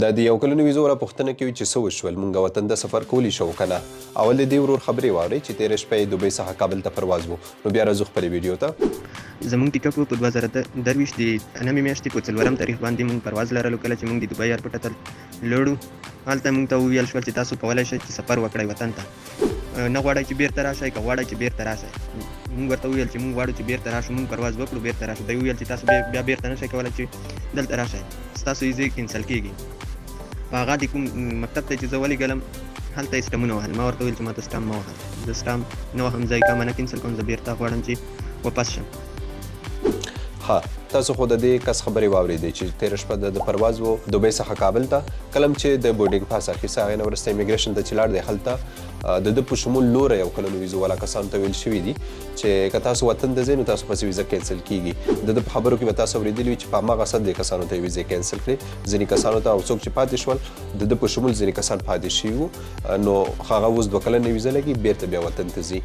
دا د یو کلن ویزو را پوښتنه کوي چې څه وشول مونږ وطن د سفر کولی شو کنه. اول د دې ورور خبرې واورئ چې تېره شپه یې دوبۍ څخه کابل ته پرواز و. نو بیا راځو خپلې ویډیو ته. زموږ ټیکټ و په 2023 د نوې میاشتې په 4 تاریخ باندې موږ پرواز لرلو. کله چې موږ د دوبۍ ایرپورټ ته لوړو هلته موږ ته وویل شول چې تاسو کولی شئ چې سفر وکړئ وطن ته، نه غواړئ چې بیرته راشئ که غواړئ چې بیرته راشئ. موږ ورته وویل چې موږ غواړو چې بیرته راشو، موږ پرواز وکړو بیرته راشو. دوی وویل چې تاسو بیا بیرته نشئ کولی چې دلته راشئ، ستاسو ویزې کینسل کېږي. په هغه د کوم مکتب ته چې زه ولېږلم هلته یې سټمونه وهل. ما ورته وویل چې ما ته سټام مه وهه، زه سټام نه وهم، ځای کا منه کینسل کوم، زه بیرته غواړم چې واپس شم. ها تاسو خو د دې کس خبرې واورېدې چې تېره شپه د پرواز و دوبۍ څخه کابل ته. کله چې د بورډینګ پاس اخیسته هغې نه وروسته امیګریشن ته چې لاړ دی هلته د ده په شمول نوره یو کلنو ویزو والا کسانو ته ویل شوي دي چې که تاسو وطن ته ځئ نو تاسو پسې ویزه کینسل کېږي. د ده په خبرو کې به تاسو اورېدلي وي چې په هماغه صد دې کسانو ته یې ویزې کینسل کړې. ځینې کسانو ته او څوک چې پاتې شول د ده په شمول ځینې کسان پاتې شوي وو، نو هغه اوس 2 کلنې ویزه لګي بیرته بیا وطن ته ځي.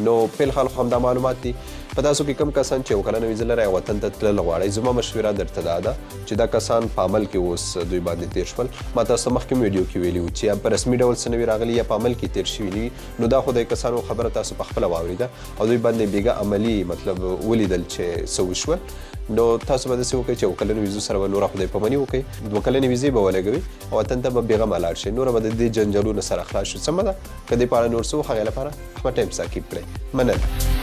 نو فی الحال خو همدا معلومات دي. په تاسو کې کوم کسان چې 1 کلنه ویزه لرئ وطن ته تلل غواړئ، زما مشوره درته دا ده چې دا کسان په عمل کې اوس دوی باندې تیر شول. ما تاسو مخکې ویډیو کې ویلي وو چې یا په رسمي ډول څه نوي راغلي یا په عمل کې تیر شوي دي. نو دا خو د کسانو خبره تاسو په خپله واورېده او دوی باندې بېګا عملي مطلب ولیدل چې څه وشول. نو تاسو به داسې وکړئ چې 1 کلنو ویزو سره به نوره خدای پاماني وکړئ، 2 کلنې ویزې به ولګوئ او وطن ته به بېغمه لاړ شئ. نوره به د دې جنجالونو سره خلاص شو. سمه ده؟ که دې په اړه نور څه و هغې لپاره خپل ټایم ساکیب کړئ. مننه.